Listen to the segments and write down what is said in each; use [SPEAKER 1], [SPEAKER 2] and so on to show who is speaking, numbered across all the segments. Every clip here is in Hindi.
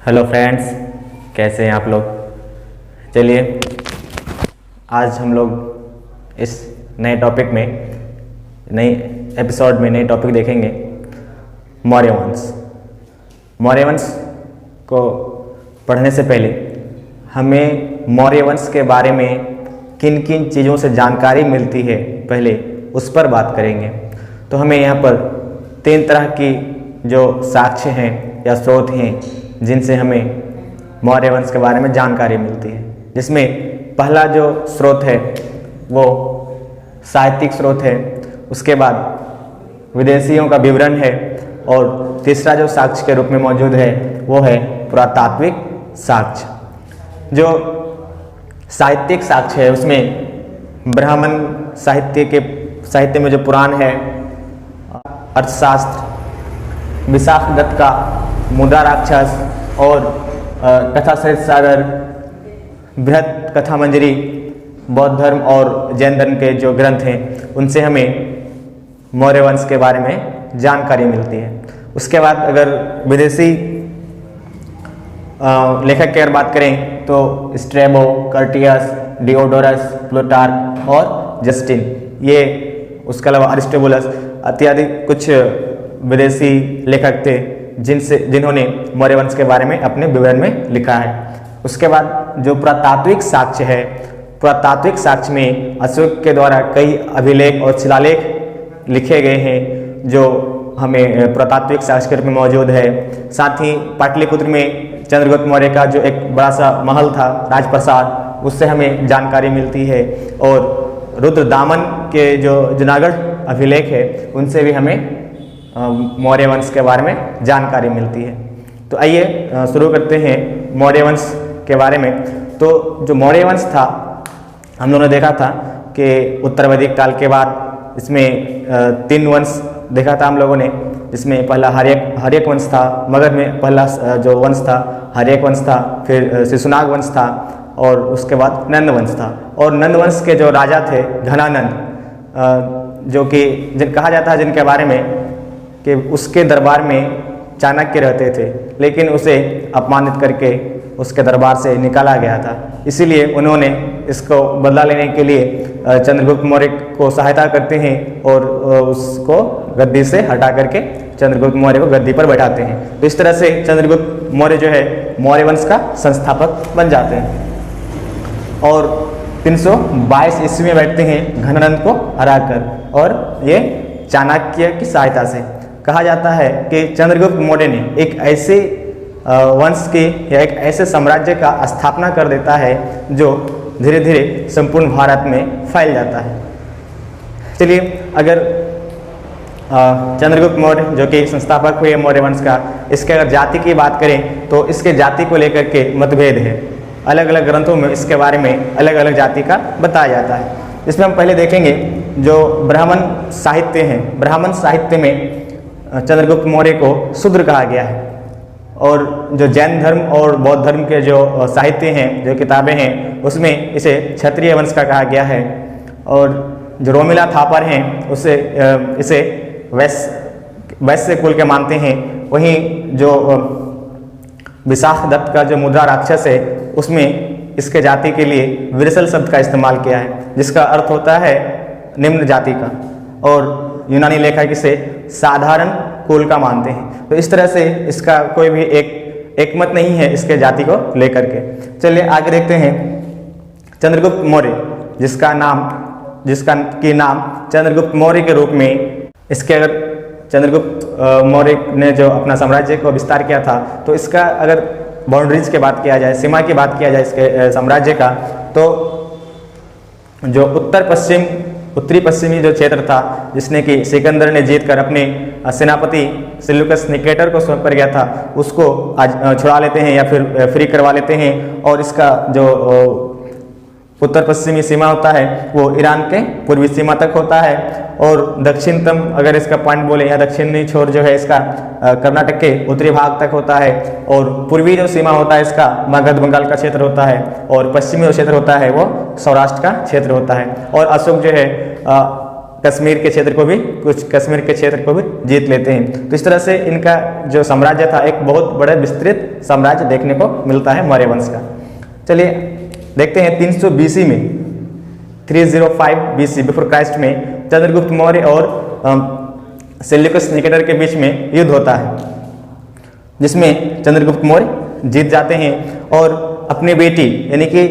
[SPEAKER 1] हेलो फ्रेंड्स, कैसे हैं आप लोग। चलिए आज हम लोग इस नए टॉपिक में नई एपिसोड में नए टॉपिक देखेंगे मौर्य वंश। मौर्य वंश को पढ़ने से पहले हमें मौर्य वंश के बारे में किन किन चीज़ों से जानकारी मिलती है पहले उस पर बात करेंगे। तो हमें यहाँ पर 3 तरह की जो साक्ष्य हैं या स्रोत हैं जिनसे हमें मौर्य वंश के बारे में जानकारी मिलती है, जिसमें पहला जो स्रोत है वो साहित्यिक स्रोत है, उसके बाद विदेशियों का विवरण है और तीसरा जो साक्ष्य के रूप में मौजूद है वो है पुरातात्विक साक्ष्य। जो साहित्यिक साक्ष्य है उसमें ब्राह्मण साहित्य में जो पुराण है, अर्थशास्त्र, विशाख दत्त का मुद्रा राक्षस और कथा सरित सागर, बृहत कथा मंजरी, बौद्ध धर्म और जैन धर्म के जो ग्रंथ हैं उनसे हमें मौर्य वंश के बारे में जानकारी मिलती है। उसके बाद अगर विदेशी लेखक की अगर बात करें तो स्ट्रैबो, कर्टियस, डिओडोरस, प्लूटार्क और जस्टिन, ये उसके अलावा अरिस्टोबुलस इत्यादि कुछ विदेशी लेखक थे जिन्होंने मौर्य वंश के बारे में अपने विवरण में लिखा है। उसके बाद जो पुरातात्विक साक्ष्य है, पुरातात्विक साक्ष्य में अशोक के द्वारा कई अभिलेख और शिलालेख लिखे गए हैं जो हमें पुरातात्विक साक्ष्य के रूप में मौजूद है। साथ ही पाटलिपुत्र में चंद्रगुप्त मौर्य का जो एक बड़ा सा महल था, राजप्रसाद, उससे हमें जानकारी मिलती है। और रुद्रदामन के जो जूनागढ़ अभिलेख है उनसे भी हमें मौर्य वंश के बारे में जानकारी मिलती है। तो आइए शुरू करते हैं मौर्य वंश के बारे में। तो जो मौर्य वंश था, हम लोगों ने देखा था कि उत्तर वैदिक काल के बाद इसमें 3 वंश देखा था हम लोगों ने, जिसमें पहला हर्यक वंश था, मगध में पहला जो वंश था हर्यक वंश था, फिर शिशुनाग वंश था और उसके बाद नंद वंश था। और नंद वंश के जो राजा थे घनानंद, जो कि कहा जाता है जिनके बारे में कि उसके दरबार में चाणक्य रहते थे, लेकिन उसे अपमानित करके उसके दरबार से निकाला गया था। इसीलिए उन्होंने इसको बदला लेने के लिए चंद्रगुप्त मौर्य को सहायता करते हैं और उसको गद्दी से हटा करके चंद्रगुप्त मौर्य को गद्दी पर बैठाते हैं। तो इस तरह से चंद्रगुप्त मौर्य जो है मौर्य वंश का संस्थापक बन जाते हैं और 322 ईस्वी में बैठते हैं घनानंद को हराकर, और ये चाणक्य की सहायता से। कहा जाता है कि चंद्रगुप्त मौर्य ने एक ऐसे वंश की या एक ऐसे साम्राज्य का स्थापना कर देता है जो धीरे धीरे संपूर्ण भारत में फैल जाता है। चलिए, अगर चंद्रगुप्त मौर्य जो कि संस्थापक हुए मौर्य वंश का, इसके अगर जाति की बात करें तो इसके जाति को लेकर के मतभेद है। अलग अलग ग्रंथों में इसके बारे में अलग अलग जाति का बताया जाता है। इसमें हम पहले देखेंगे जो ब्राह्मण साहित्य हैं। ब्राह्मण साहित्य में चंद्रगुप्त मौर्य को शूद्र कहा गया है, और जो जैन धर्म और बौद्ध धर्म के जो साहित्य हैं, जो किताबें हैं, उसमें इसे क्षत्रिय वंश का कहा गया है। और जो रोमिला थापर हैं इसे वैश्य कुल के मानते हैं। वहीं जो विशाख दत्त का जो मुद्रा राक्षस है उसमें इसके जाति के लिए विरसल शब्द का इस्तेमाल किया है, जिसका अर्थ होता है निम्न जाति का, और यूनानी लेखक इसे साधारण कुल का मानते हैं। तो इस तरह से इसका कोई भी एक मत नहीं है इसके जाति को लेकर के। चलिए आगे देखते हैं। चंद्रगुप्त मौर्य जिसका नाम चंद्रगुप्त मौर्य के रूप में, इसके अगर चंद्रगुप्त मौर्य ने जो अपना साम्राज्य को विस्तार किया था, तो इसका अगर बाउंड्रीज की बात किया जाए, सीमा की बात किया जाए इसके साम्राज्य का, तो जो उत्तरी पश्चिमी जो क्षेत्र था, जिसने कि सिकंदर ने जीत कर अपने सेनापति सेल्यूकस निकेटर को सौंप कर गया था, उसको आज छुड़ा लेते हैं या फिर फ्री करवा लेते हैं। और इसका जो उत्तर पश्चिमी सीमा होता है वो ईरान के पूर्वी सीमा तक होता है, और दक्षिणतम अगर इसका पॉइंट बोले या दक्षिणी छोर जो है इसका कर्नाटक के उत्तरी भाग तक होता है। और पूर्वी जो सीमा होता है इसका मगध बंगाल का क्षेत्र होता है, और पश्चिमी जो क्षेत्र होता है वो सौराष्ट्र का क्षेत्र होता है। और अशोक जो है कश्मीर के क्षेत्र को भी जीत लेते हैं। तो इस तरह से इनका जो साम्राज्य था एक बहुत बड़ा विस्तृत साम्राज्य देखने को मिलता है मौर्य वंश का। चलिए देखते हैं 300 BC में 305 BC बिफोर क्राइस्ट में चंद्रगुप्त मौर्य और सेल्यूकस निकेटर के बीच में युद्ध होता है, जिसमें चंद्रगुप्त मौर्य जीत जाते हैं और अपनी बेटी यानी कि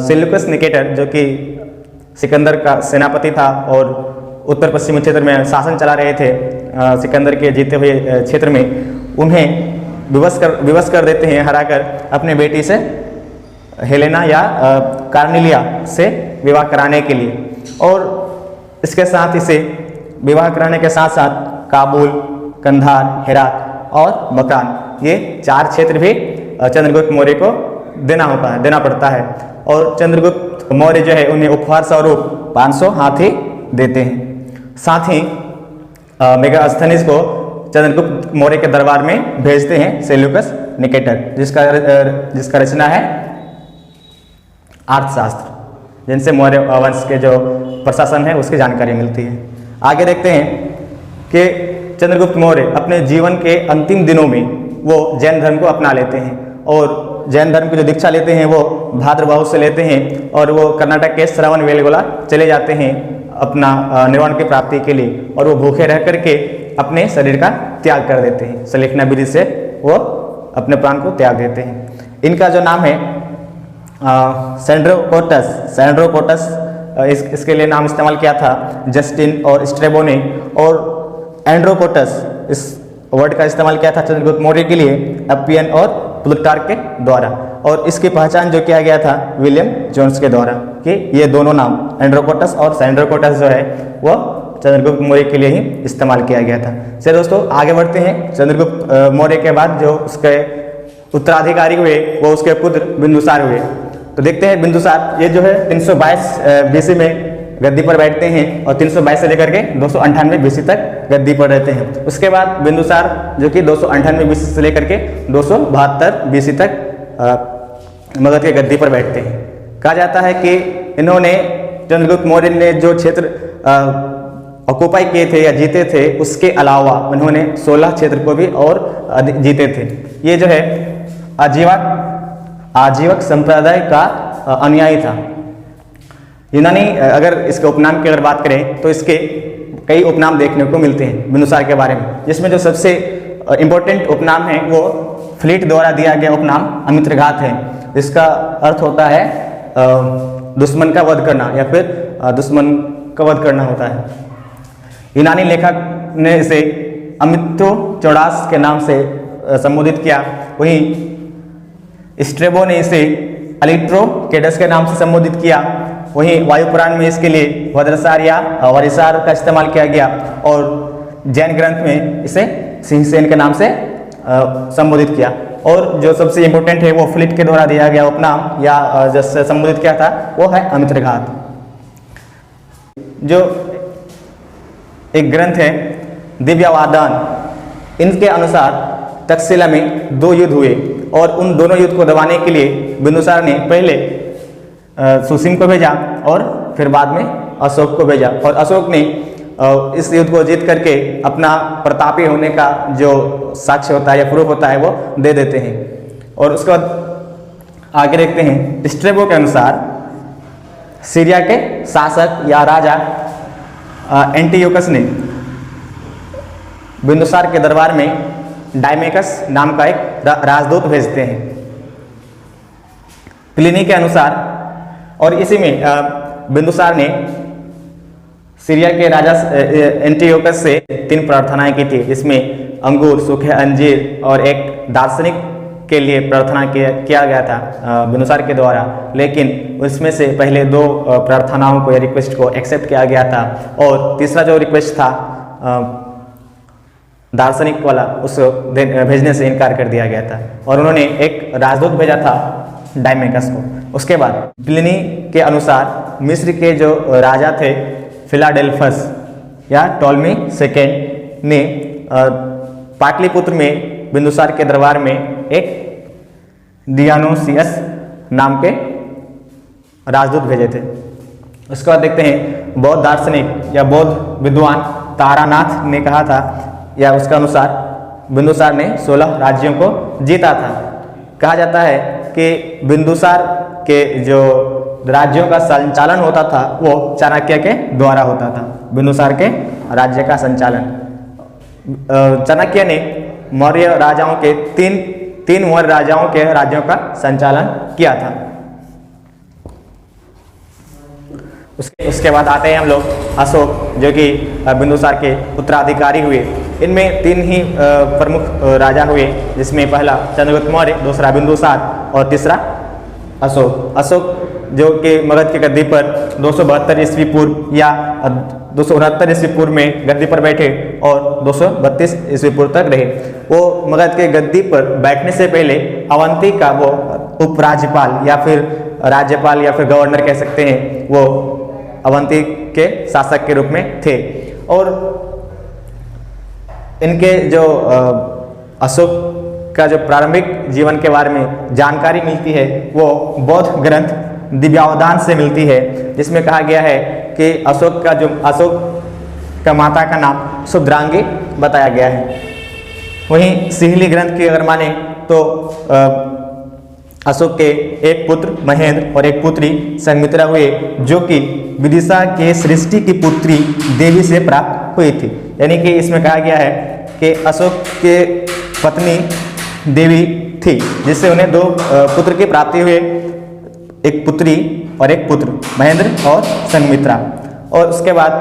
[SPEAKER 1] सेल्यूकस निकेटर जो कि सिकंदर का सेनापति था और उत्तर पश्चिमी क्षेत्र में शासन चला रहे थे सिकंदर के जीते हुए क्षेत्र में, उन्हें विवश कर देते हैं हराकर अपनी बेटी से हेलेना या कार्नेलिया से विवाह कराने के लिए। और इसके साथ इसे विवाह कराने के साथ साथ काबुल, कंधार, हेरात और मकान ये 4 क्षेत्र भी चंद्रगुप्त मौर्य को देना पड़ता है। और चंद्रगुप्त मौर्य जो है उन्हें उपहार स्वरूप 500 हाथी देते हैं। साथ ही मेगास्थनीज को चंद्रगुप्त मौर्य के दरबार में भेजते हैं सेल्यूकस निकेटर, जिसका रचना है अर्थशास्त्र, जिनसे मौर्य वंश के जो प्रशासन है उसकी जानकारी मिलती है। आगे देखते हैं कि चंद्रगुप्त मौर्य अपने जीवन के अंतिम दिनों में वो जैन धर्म को अपना लेते हैं और जैन धर्म की जो दीक्षा लेते हैं वो भाद्रबाहु से लेते हैं और वो कर्नाटक के श्रवणबेलगोला चले जाते हैं अपना निर्वाण की प्राप्ति के लिए, और वो भूखे रह करके अपने शरीर का त्याग कर देते हैं। सलेखना विधि से वो अपने प्राण को त्याग देते हैं। इनका जो नाम है सैंड्रोकोटस इसके लिए नाम इस्तेमाल किया था जस्टिन और स्ट्रेबो ने, और एंड्रोकोटस इस वर्ड का इस्तेमाल किया था चंद्रगुप्त मौर्य के लिए अपियन और प्लूटार्क के द्वारा, और इसकी पहचान जो किया गया था विलियम जोन्स के द्वारा कि ये दोनों नाम एंड्रोकोटस और सैंड्रोकोटस जो है वो चंद्रगुप्त मौर्य के लिए ही इस्तेमाल किया गया था। चलिए दोस्तों आगे बढ़ते हैं। चंद्रगुप्त मौर्य के बाद जो उसके उत्तराधिकारी हुए वो उसके पुत्र बिंदुसार हुए। तो देखते हैं बिंदुसार ये जो है 322 BC में गद्दी पर बैठते हैं और 322 से लेकर के 298 BC तक गद्दी पर रहते हैं। उसके बाद बिंदुसार जो कि 298 BC से लेकर के 272 BC तक मगध के गद्दी पर बैठते हैं। कहा जाता है कि इन्होंने चंद्रगुप्त मौर्य ने जो क्षेत्र ऑक्युपाई किए थे या जीते थे उसके अलावा उन्होंने 16 क्षेत्र को भी और जीते थे। ये जो है आजीवक संप्रदाय का अनुयायी था। यूनानी अगर इसके उपनाम की अगर बात करें तो इसके कई उपनाम देखने को मिलते हैं बिंदुसार के बारे में, जिसमें जो सबसे इम्पोर्टेंट उपनाम है वो फ्लीट द्वारा दिया गया उपनाम अमित्रघात है। इसका अर्थ होता है दुश्मन का वध करना या फिर दुश्मन का वध करना होता है। यूनानी लेखक ने इसे अमित्रोचौड़ास के नाम से संबोधित किया, वहीं स्ट्रेबो ने इसे अलिट्रोकेडस के नाम से संबोधित किया, वहीं वायुपुराण में इसके लिए वज्रसार या वरिसार का इस्तेमाल किया गया, और जैन ग्रंथ में इसे सिंहसेन के नाम से संबोधित किया। और जो सबसे इम्पोर्टेंट है वो फ्लिट के द्वारा दिया गया उपनाम या जिससे संबोधित किया था वो है अमित्रघात। जो एक ग्रंथ है दिव्यवादान, इनके अनुसार तक्षशिला में 2 युद्ध हुए और उन दोनों युद्ध को दबाने के लिए बिंदुसार ने पहले सुसीम को भेजा और फिर बाद में अशोक को भेजा, और अशोक ने इस युद्ध को जीत करके अपना प्रतापी होने का जो साक्ष्य होता है या प्रूफ होता है वो दे देते हैं। और उसके बाद आगे देखते हैं। स्ट्रेबो के अनुसार सीरिया के शासक या राजा एंटियोकस ने बिंदुसार के दरबार में डायमेकस नाम का एक राजदूत भेजते हैं। प्लिनी के अनुसार, और इसी में बिंदुसार ने सीरिया के राजा एंटियोकस से 3 प्रार्थनाएं की थी, जिसमें अंगूर, सूखे अंजीर और एक दार्शनिक के लिए प्रार्थना किया गया था बिंदुसार के द्वारा, लेकिन उसमें से पहले 2 प्रार्थनाओं को या रिक्वेस्ट को एक्सेप्ट किया गया था, और तीसरा जो रिक्वेस्ट था दार्शनिक वाला उस भेजने से इनकार कर दिया गया था, और उन्होंने एक राजदूत भेजा था डायमेकस को। उसके बाद प्लिनी के अनुसार मिस्र के जो राजा थे फिलाडेल्फस या टॉलमी सेकेंड ने पाटलिपुत्र में बिंदुसार के दरबार में एक डियानोसियस नाम के राजदूत भेजे थे। उसके बाद देखते हैं बौद्ध दार्शनिक या बौद्ध विद्वान तारानाथ ने कहा था, या उसके अनुसार बिंदुसार ने 16 राज्यों को जीता था। कहा जाता है कि बिंदुसार के जो राज्यों का संचालन होता था वो चाणक्य के द्वारा होता था। बिंदुसार के राज्य का संचालन चाणक्य ने मौर्य राजाओं के तीन मौर्य राजाओं के राज्यों का संचालन किया था। उसके बाद आते हैं हम लोग अशोक, जो कि बिंदुसार के उत्तराधिकारी हुए। इनमें 3 ही प्रमुख राजा हुए, जिसमें पहला चंद्रगुप्त मौर्य, दूसरा बिंदुसार और तीसरा अशोक। अशोक जो कि मगध की गद्दी पर 272 ईस्वी पूर्व या 269 ईस्वी पूर्व में गद्दी पर बैठे और 232 ईस्वी पूर्व तक रहे। वो मगध के गद्दी पर बैठने से पहले अवंती का वो उपराज्यपाल या फिर राज्यपाल या फिर गवर्नर कह सकते हैं, वो अवंती के शासक के रूप में थे। और इनके जो अशोक का जो प्रारंभिक जीवन के बारे में जानकारी मिलती है वो बौद्ध ग्रंथ दिव्यावधान से मिलती है, जिसमें कहा गया है कि अशोक का माता का नाम शुद्रांगी बताया गया है। वहीं सिहली ग्रंथ की अगर माने तो अशोक के एक पुत्र महेंद्र और एक पुत्री संघमित्रा हुए, जो कि विदिशा के सृष्टि की पुत्री देवी से प्राप्त हुई थी। यानी कि इसमें कहा गया है कि अशोक के पत्नी देवी थी, जिससे उन्हें 2 पुत्र की प्राप्ति हुई, एक पुत्री और एक पुत्र, महेंद्र और संघमित्रा। और उसके बाद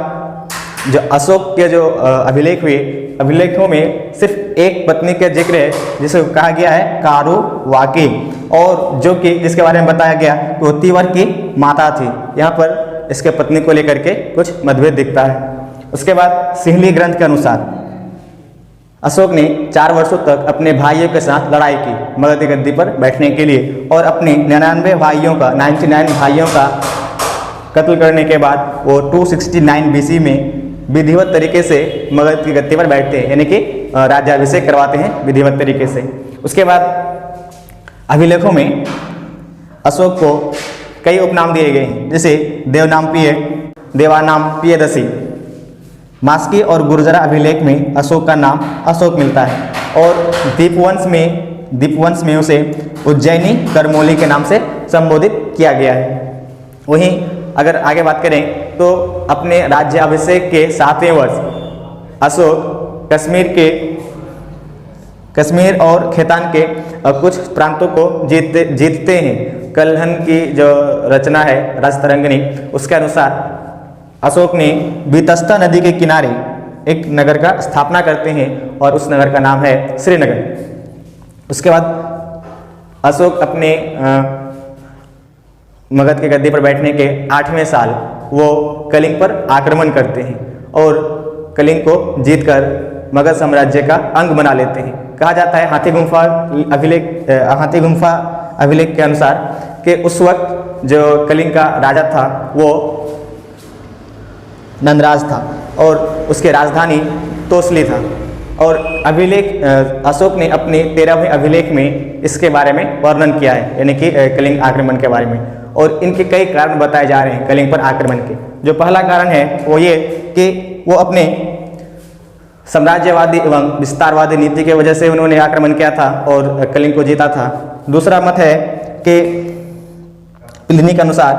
[SPEAKER 1] जो अशोक के जो अभिलेख हुए, अभिलेखों में सिर्फ एक पत्नी का जिक्र है, जिसे कहा गया है कारुवाकी, और जो कि जिसके बारे में बताया गया कि वो तीवर की माता थी। यहाँ पर इसके पत्नी को लेकर के कुछ मतभेद दिखता है। उसके बाद सिहली ग्रंथ के अनुसार अशोक ने 4 वर्षों तक अपने भाइयों के साथ लड़ाई की मगध की गद्दी पर बैठने के लिए, और अपने 99 भाइयों का कत्ल करने के बाद वो 269 BC में विधिवत तरीके से मगध की गद्दी पर बैठते हैं, यानी कि राज्याभिषेक करवाते हैं विधिवत तरीके से। उसके बाद अभिलेखों में अशोक को कई उपनाम दिए गए हैं, जैसे देवानाम पियदसी। मास्की और गुर्जरा अभिलेख में अशोक का नाम अशोक मिलता है, और दीपवंश में उसे उज्जैनी करमौली के नाम से संबोधित किया गया है। वहीं अगर आगे बात करें तो अपने राज्याभिषेक के 7वें वर्ष अशोक कश्मीर और खेतान के कुछ प्रांतों को जीतते हैं। कल्हन की जो रचना है राजतरंगिणी, उसके अनुसार अशोक ने बीतस्ता नदी के किनारे एक नगर का स्थापना करते हैं, और उस नगर का नाम है श्रीनगर। उसके बाद अशोक अपने मगध के गद्दी पर बैठने के 8वें साल वो कलिंग पर आक्रमण करते हैं, और कलिंग को जीतकर मगध साम्राज्य का अंग बना लेते हैं। कहा जाता है हाथी गुम्फा अभिलेख के अनुसार कि उस वक्त जो कलिंग का राजा था वो नंदराज था, और उसकी राजधानी तोसली था। और अशोक ने अपने 13वें अभिलेख में इसके बारे में वर्णन किया है, यानी कि कलिंग आक्रमण के बारे में। और इनके कई कारण बताए जा रहे हैं कलिंग पर आक्रमण के। जो पहला कारण है वो ये कि वो अपने साम्राज्यवादी एवं विस्तारवादी नीति की वजह से उन्होंने आक्रमण किया था और कलिंग को जीता था। दूसरा मत है कि प्लिनी के अनुसार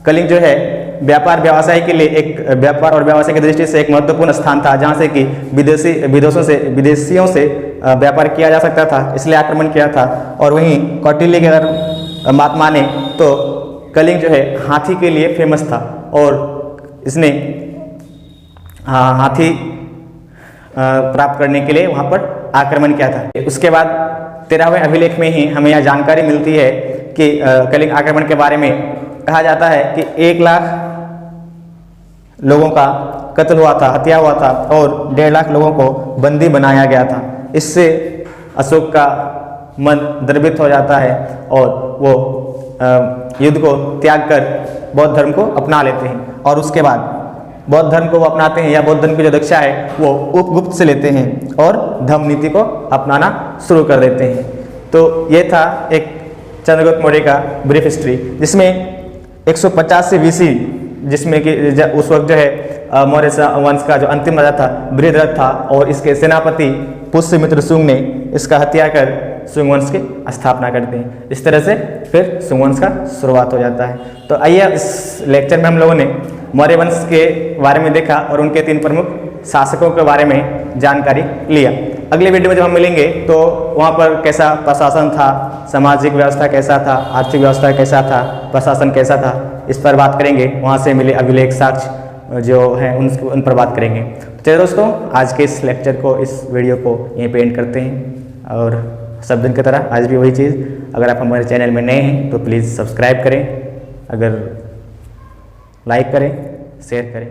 [SPEAKER 1] कलिंग जो है व्यापार व्यवसाय के लिए व्यापार और व्यवसाय की दृष्टि से एक महत्वपूर्ण स्थान था, जहाँ से कि विदेशियों से व्यापार किया जा सकता था, इसलिए आक्रमण किया था। और वहीं कौटिल्य की अगर बात माने तो कलिंग जो है हाथी के लिए फेमस था, और इसने हाथी प्राप्त करने के लिए वहाँ पर आक्रमण किया था। उसके बाद 13वें अभिलेख में ही हमें यह जानकारी मिलती है कि कलिंग आक्रमण के बारे में कहा जाता है कि 1 लाख लोगों का कत्ल हुआ था, हत्या हुआ था, और 1.5 लाख लोगों को बंदी बनाया गया था। इससे अशोक का मन द्रवित हो जाता है और वो युद्ध को त्याग कर बौद्ध धर्म को अपना लेते हैं। और उसके बाद बौद्ध धर्म को वो अपनाते हैं, या बौद्ध धर्म की जो दीक्षा है वो उपगुप्त से लेते हैं और धम्म नीति को अपनाना शुरू कर देते हैं। तो ये था एक चंद्रगुप्त मौर्य का ब्रीफ हिस्ट्री, जिसमें 185 BC जिसमें कि उस वक्त जो है मौर्य वंश का जो अंतिम राजा था बृहद्रथ था, और इसके सेनापति पुष्यमित्र शुंग ने इसका हत्या कर शुंग वंश की स्थापना करते हैं। इस तरह से फिर शुंग वंश का शुरुआत हो जाता है। तो आइए इस लेक्चर में हम लोगों ने मौर्य वंश के बारे में देखा और उनके 3 प्रमुख शासकों के बारे में जानकारी लिया। अगले वीडियो में जब हम मिलेंगे तो वहाँ पर कैसा प्रशासन था, सामाजिक व्यवस्था कैसा था, आर्थिक व्यवस्था कैसा था, प्रशासन कैसा था, इस पर बात करेंगे। वहाँ से मिले अभिलेख साक्ष्य जो हैं उन पर बात करेंगे। तो चलिए दोस्तों, आज के इस लेक्चर को, इस वीडियो को यहीं पे एंड करते हैं। और सब दिन की तरह आज भी वही चीज़, अगर आप हमारे चैनल में नए हैं तो प्लीज़ सब्सक्राइब करें, अगर लाइक करें, शेयर करें।